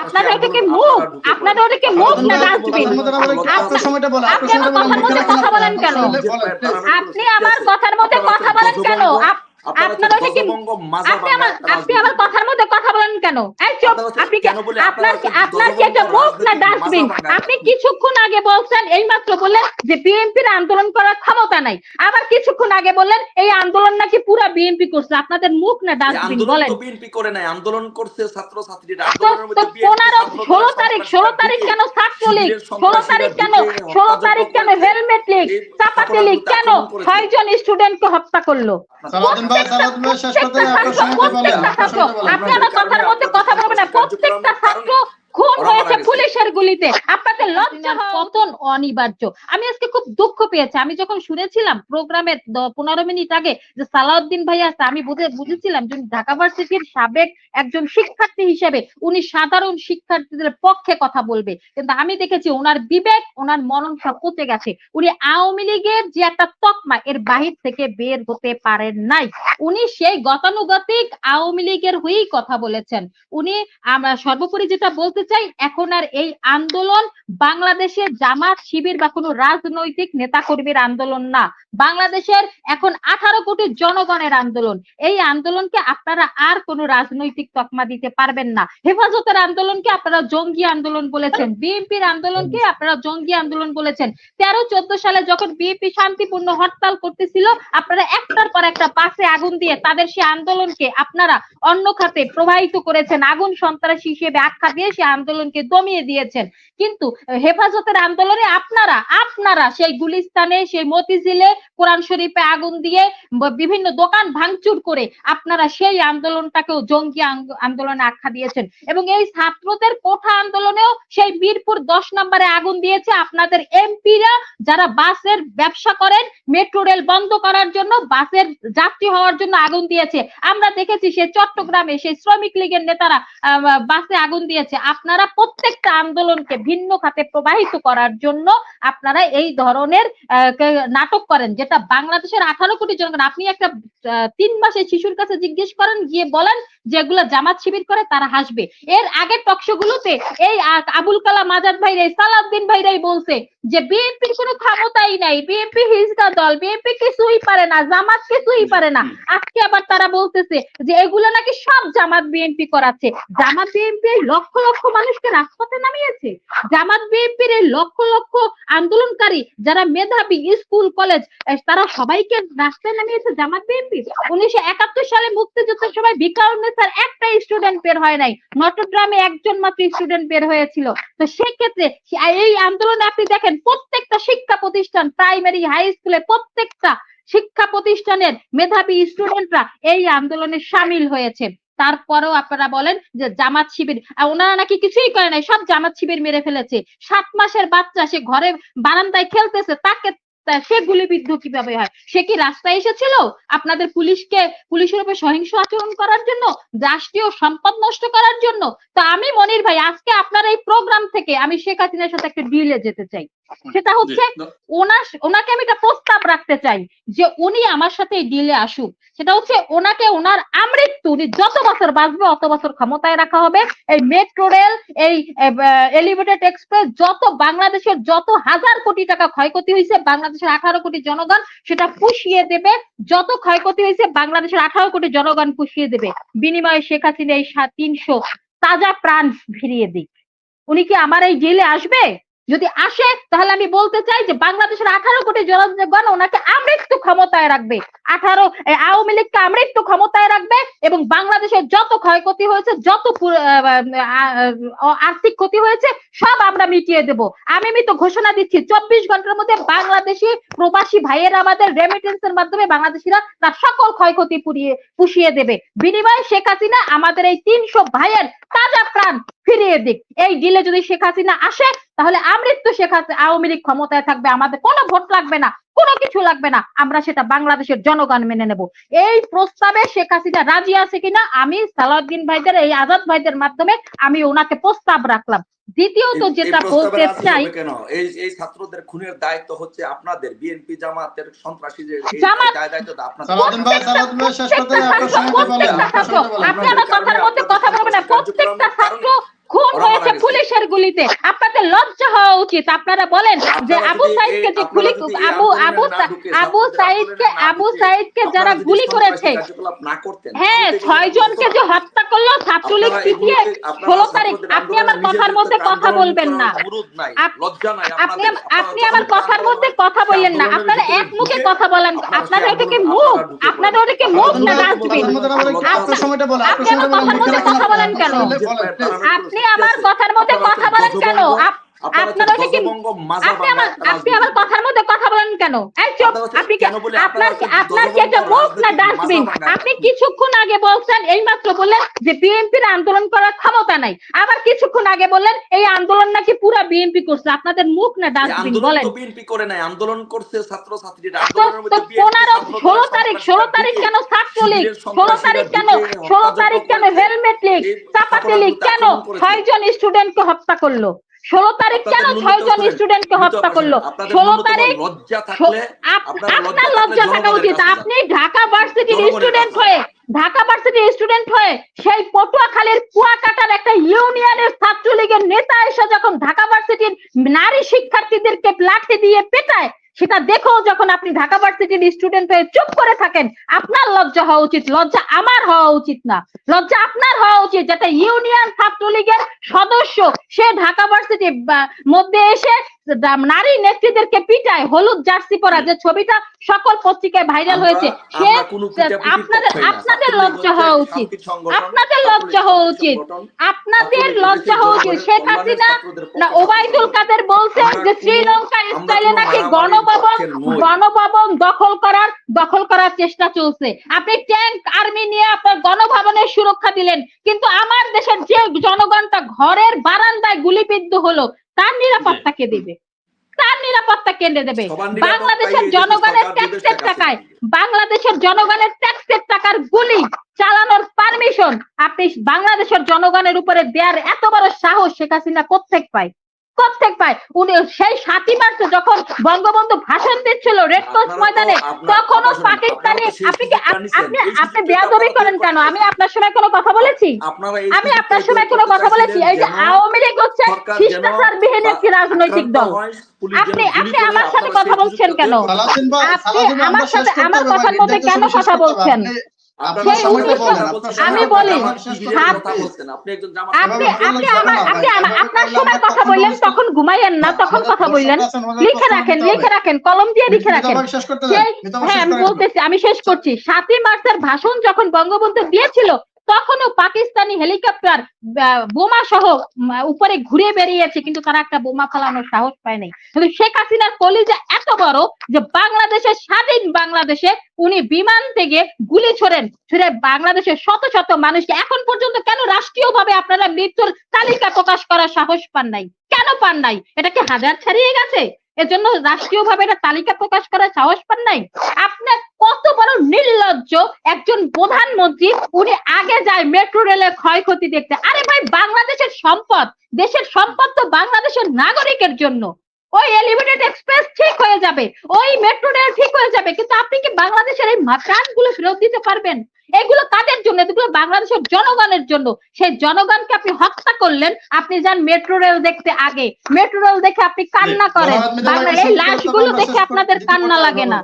আপনাদের ওটাকে মুখ, আপনাদের ওটাকে মুখ না ডাস্টবিন? আপনি আমার কথার মধ্যে কথা বলেন কেন? আপনি আমার কথার মধ্যে কথা বলেন কেন? আপনার ওটাকে আপনি আমার কথার মধ্যে কথা বলেন কেন? এই চুপ! আপনি কি আপনার কি এটা মুখ না ডাস্টবিন? আপনি কিছুক্ষণ আগে বলছেন, এইমাত্র বললেন যে বিএনপির আন্দোলন করার ক্ষমতা নাই, আবার কিছুক্ষণ আগে বললেন এই আন্দোলন নাকি পুরা বিএনপি করছে। আপনাদের মুখ না ডাস্টবিন বলেন? বিএনপি করে নাই, আন্দোলন করছে ছাত্র ছাত্রীরা। 16 তারিখ কেন ছাত্রলীগ? 16 তারিখ কেন হেলমেট লীগ, চাপাতি লীগ কেন 6 জন স্টুডেন্টকে হত্যা করলো? আপনি আমার কথার মধ্যে কথা বলবেন না। প্রত্যেকটা ছাত্র খুন হয়েছে পুলিশের গুলিতে। আপনাদের লজ্জা পতন অনিবার্য। আমি আজকে খুব দুঃখ পেয়েছি। আমি যখন শুনেছিলাম প্রোগ্রামের 15 মিনিট আগে যে সালাউদ্দিন ভাই আছে, আমি বুঝেছিলাম যে ঢাকা ভার্সিটির সাবেক একজন শিক্ষার্থী হিসেবে উনি সাধারণ শিক্ষার্থীদের পক্ষে কথা বলবে, কিন্তু আমি দেখেছি ওনার বিবেক, ওনার মনন সব পচে গেছে। উনি আওয়ামী লীগের যে একটা তকমা, এর বাহির থেকে বের হতে পারেন নাই। উনি সেই গতানুগতিক আওয়ামী লীগের হয়েই কথা বলেছেন। উনি আমরা সর্বোপরি যেটা বলতে চাই, এখন আর এই আন্দোলন বাংলাদেশের জামাত শিবির বা কোনো রাজনৈতিক নেতাকর্মীর আন্দোলন না। বাংলাদেশের এখন 18 কোটি জনগণের আন্দোলন। এই আন্দোলনকে আপনারা আর কোনো রাজনৈতিক তকমা দিতে পারবেন না। হেফাজতের আন্দোলনকে আপনারা জঙ্গি আন্দোলন বলেছেন, বিএনপির আন্দোলনকে আপনারা জঙ্গি আন্দোলন বলেছেন। 13-14 সালে যখন বিএনপি শান্তিপূর্ণ হরতাল করতেছিল, আপনারা একটার পর একটা বাসে আগুন দিয়ে তাদের সেই আন্দোলনকে আপনারা অন্য খাতে প্রবাহিত করেছেন, আগুন সন্ত্রাসী হিসেবে আখ্যা দিয়ে সেই আন্দোলনকে দমিয়ে দিয়েছেন। কিন্তু হেফাজতের আন্দোলনে আপনারা সেই গুলিস্তানে, সেই মতিঝিলে কোরআন শরীফে আগুন দিয়ে বিভিন্ন দোকান ভাঙচুর করে আপনারা সেই আন্দোলনটাকেও জঙ্গি আন্দোলনে আখ্যা দিয়েছেন। এবং এই ছাত্রদের কোঠা আন্দোলনেও সেই মিরপুর 10 নম্বরে আগুন দিয়েছে আপনাদের এমপিরা, যারা বাসের ব্যবসা করেন, মেট্রো রেল বন্ধ করার জন্য, বাসের যাত্রী হওয়ার জন্য আগুন দিয়েছে। আমরা দেখেছি সেই চট্টগ্রামে সেই শ্রমিক লীগের নেতারা বাসে আগুন দিয়েছে। আপনারা প্রত্যেকটা আন্দোলনকে ভিন্ন খাতে প্রবাহিত করার জন্য আপনারা এই ধরনের নাটক করেন, যেটা বাংলাদেশের 18 কোটি জনগণ। আপনি একটা 3 মাসের শিশুর কাছে জিজ্ঞেস করেন, গিয়ে বলেন যেগুলো জামাত শিবির করে, তারা হাসবে। এর আগের টকশোগুলোতে এই আবুল কালাম আজাদ ভাইরাই, সালাউদ্দিন ভাইরাই বলছে যে বিএনপির কোনো ক্ষমতাই নাই, বিএনপি হিজড়া দল, বিএনপি কিছুই পারে না, জামাত কিছুই পারে না। আজকে আবার তারা বলতেছে যে এগুলো নাকি সব জামাত বিএনপি করাচ্ছে। জামাত বিএনপি লক্ষ লক্ষ মানুষকে রাজপথে নামিয়েছে। জামাত বিএনপির এই লক্ষ লক্ষ আন্দোলনকারী যারা মেধাবী, স্কুল কলেজ, তারা সবাইকে রাস্তায় নামিয়েছে জামাত বিএনপি। 1971 সালে মুক্তিযুদ্ধের সময় ভিকারুন্নেসার একটা স্টুডেন্ট বের হয় নাই, নটরডেমে একজন মাত্র স্টুডেন্ট বের হয়েছিল। তো সেক্ষেত্রে এই আন্দোলনে আপনি দেখেন প্রত্যেকটা শিক্ষা প্রতিষ্ঠান, প্রাইমারি, হাই স্কুলে প্রত্যেকটা শিক্ষা প্রতিষ্ঠানের মেধাবী স্টুডেন্টরা এই আন্দোলনে সামিল হয়েছে। তারপরেও আপনারা বলেন যে জামাত শিবির, ওনারা নাকি কিছুই করে নাই, সব জামাত শিবির মেরে ফেলেছে। 7 মাসের বাচ্চা সে ঘরে বারান্দায় খেলতেছে, তাকে সে গুলিবিদ্ধ কিভাবে হয়? সে কি রাস্তায় এসেছিল আপনাদের পুলিশের উপর সহিংস আচরণ করার জন্য, রাষ্ট্রীয় সম্পদ নষ্ট করার জন্য? তো আমি মনির ভাই, আজকে আপনার এই প্রোগ্রাম থেকে আমি শেখ হাসিনার সাথে একটা ডিলে যেতে চাই। সেটা হচ্ছে ওনাকে আমি একটা প্রস্তাব রাখতে চাই যে উনি আমার সাথে এই ডিলে আসুক। সেটা হচ্ছে ওনাকে ওনার আমৃত্যু, উনি যত বছর বাঁচবে অত বছর ক্ষমতায় রাখা হবে। এই মেট্রো রেল, এই এলিভেটেড এক্সপ্রেস, যত বাংলাদেশের যত হাজার কোটি টাকা ক্ষয়ক্ষতি হয়েছে, বাংলাদেশের 18 কোটি জনগণ সেটা পুষিয়ে দেবে। যত ক্ষয়ক্ষতি হয়েছে বাংলাদেশের 18 কোটি জনগণ পুষিয়ে দেবে। বিনিময়ে শেখ হাসিনা এই 300 তাজা প্রাণ ফিরিয়ে দিক। উনি কি আমার এই জেলে আসবে? যদি আসে তাহলে আমি বলতে চাই যে বাংলাদেশের 18 কোটি জনগণ ওনাকে আমৃত্যু ক্ষমতায় রাখবে। আওয়ামী লীগকে আমৃত্যু ক্ষমতায় রাখবে এবং বাংলাদেশের যত ক্ষয়ক্ষতি হয়েছে, যত আর্থিক ক্ষতি হয়েছে সব আমরা মিটিয়ে দেব। আমি তো ঘোষণা দিচ্ছি 24 ঘন্টার মধ্যে বাংলাদেশি প্রবাসী ভাইয়েরা আমাদের রেমিটেন্সের মাধ্যমে বাংলাদেশিরা তার সকল ক্ষয়ক্ষতি পুষিয়ে দেবে। বিনিময়ে শেখ হাসিনা আমাদের এই 300 ভাইয়ের তাজা প্রাণ ফিরিয়ে দিক। এই ডিলে যদি শেখ হাসিনা আসে তাহলে আমৃত্যু শেখ হাসিনা আওয়ামী লীগ ক্ষমতায় থাকবে, আমাদের কোনো ভোট লাগবে না, কোনো কিছু লাগবে না, আমরা সেটা বাংলাদেশের জনগণ মেনে নেব। এই প্রস্তাবে শেখ হাসিনা রাজি আছে কিনা আমি সালাউদ্দিন ভাইদের, এই আজাদ ভাইদের মাধ্যমে আমি ওনাকে প্রস্তাব রাখলাম। দ্বিতীয়ত যেটা বলতে চাই, এই ছাত্রদের খুনের দায়িত্ব হচ্ছে আপনাদের, বিএনপি জামাতের সন্ত্রাসী যে দায়িত্ব আপনাদের। আপনি আমার কথার মধ্যে কথা বলবেন না। প্রত্যেকটা ছাত্র খুন হয়েছে গুলিতে। আপনাদের লজ্জা হওয়া উচিত। আপনারা বলেন যে আবু সাইদকে যে গুলি আবু সাইদকে যারা গুলি করেছে, হ্যাঁ 6 জনকে যে হত্যা করলো ছাত্রলীগ পিটিয়ে 16 তারিখ, আপনি আমার কথার মধ্যে কথা বলবেন না। আপনি আমার কথার মধ্যে কথা বললেন না। আপনারা এক মুখে কথা বলেন। আপনারা ওটাকে মুখ, আপনারা ওটাকে মুখ না ডাস্টবিন। আপনি আমার কথার মধ্যে কথা বলেন কেন? আপনি আমার কথার মধ্যে কথা বলেন কেন? আপনার ওটাকে আপনি আমার কথার মধ্যে কথা বলেন কেন? এই চুপ! আপনার কি একটা মুখ না ডাস্টবিন? আপনি কিছুক্ষণ আগে বলছেন, এইমাত্র বললেন যে বিএনপির আন্দোলন করার ক্ষমতা নাই, আবার কিছুক্ষণ আগে বললেন এই আন্দোলন নাকি পুরো বিএনপি করছে। আপনাদের মুখ না ডাস্টবিন? বলেন। বিএনপি করে নাই, আন্দোলন করছে ছাত্রছাত্রীরা। 16 তারিখ কেন ছাত্রলীগ? 16 তারিখ কেন হেলমেট লীগ, চাপাতি লীগ কেন 6 জন স্টুডেন্টকে হত্যা করলো? 16 তারিখ কেন 6 জন স্টুডেন্টকে হত্যা করলো? 16 তারিখ আপনার লজ্জা থাকা উচিত। আপনি ঢাকা ভার্সিটির স্টুডেন্ট হয়ে সেই পটুয়াখালীর কুয়াকাটার একটা ইউনিয়নের ছাত্রলীগের নেতা এসে যখন ঢাকা ভার্সিটির নারী শিক্ষার্থীদেরকে লাঠি দিয়ে পেটায়, সেটা দেখো যখন আপনি ঢাকা ভার্সিটির স্টুডেন্ট হয়ে চুপ করে থাকেন, আপনার লজ্জা হওয়া উচিত। লজ্জা আমার হওয়া উচিত না, লজ্জা আপনার হওয়া উচিত। যাতে ইউনিয়ন ছাত্রলীগের সদস্য সে ঢাকা ভার্সিটির মধ্যে এসে নারী নেত্রীদেরকে পিটায়, হলুদ জার্সি পরা, যে ছবিটা সকল পত্রিকায় ভাইরাল হয়েছে, সে আপনাদের লজ্জা হওয়া উচিত। আপনাদের লজ্জা হওয়া উচিত। আপনাদের লজ্জা হওয়া উচিত। শেখ হাসিনা না ওবায়দুল কাদের বলছেন যে শ্রীলঙ্কা স্টাইলে নাকি গণভবন দখল করার চেষ্টা চলছে। আপনি ট্যাঙ্ক আর্মি নিয়ে আপনার গণভবনের সুরক্ষা দিলেন, কিন্তু আমার দেশের যে জনগণটা ঘরের বারান্দায় গুলিবিদ্ধ হলো, তার নিরাপত্তা কে দেবে? তার নিরাপত্তা কেন্দ্রে দেবে? বাংলাদেশের জনগণের ট্যাক্সের টাকার গুলি চালানোর পারমিশন আপনি বাংলাদেশের জনগণের উপরে দেওয়ার এত বড় সাহস শেখ হাসিনা কোত্থেকে পায়? উনি সেই 7ই মার্চ যখন বঙ্গবন্ধু ভাষণ দিচ্ছিল রেডক্রস ময়দানে, তখনও পাকিস্তানি। আপনি বেয়াদবি করেন কেন? আমি আপনার সময় কোনো কথা বলেছি? এই যে আওয়ামী লীগ হচ্ছে শিষ্টাচার বিহীন একটি রাজনৈতিক দল। আপনি আমার সাথে কথা বলছেন কেন? আপনি আমার কথার মধ্যে কেন কথা বলছেন? আমি বলি আপনার সময় কথা বললেন, তখন ঘুমাইয়েন না, তখন কথা বললেন। লিখে রাখেন, কলম দিয়ে লিখে রাখেন। হ্যাঁ, আমি বলতেছি, আমি শেষ করছি। 7ই মার্চের ভাষণ যখন বঙ্গবন্ধু দিয়েছিল, তখনও পাকিস্তানি হেলিকপ্টার বোমা সহ উপরে ঘুরে বেরিয়েছে, কিন্তু তারা একটা বোমা ফালানোর সাহস পায় নাই। কিন্তু শেখ হাসিনার কলিজা এত বড় যে বাংলাদেশের স্বাধীন বাংলাদেশে উনি বিমান থেকে গুলি ছুড়ে বাংলাদেশের শত শত মানুষকে এখন পর্যন্ত কেন রাষ্ট্রীয়ভাবে আপনারা মৃত্যুর তালিকা প্রকাশ করার সাহস পান নাই? কেন পান নাই? এটা কি হাজার ছাড়িয়ে গেছে? এজন্য রাষ্ট্রীয়ভাবে এটা তালিকা প্রকাশ করার সাহস পান নাই? আপনার কত বড় নির্লজ্জ একজন প্রধানমন্ত্রী, উনি আগে যায় মেট্রো রেলের ক্ষয়ক্ষতি দেখতে। আরে ভাই, বাংলাদেশের সম্পদ, দেশের সম্পদ তো বাংলাদেশের নাগরিকের জন্য। ওই এলিভেটেড এক্সপ্রেস ঠিক হয়ে যাবে, ওই মেট্রো রেল ঠিক হয়ে যাবে, কিন্তু আপনি কি বাংলাদেশের এই প্রাণগুলো ফেরত দিতে পারবেন? এগুলো কাদের জন্য? এগুলো বাংলাদেশের জনগণের জন্য। সেই জনগণকে আপনি হত্যা করলেন। আপনি যান মেট্রো রেল দেখতে, আগে মেট্রো রেল দেখে আপনি কান্না করেন, এই লাশগুলো দেখে আপনাদের কান্না লাগে না।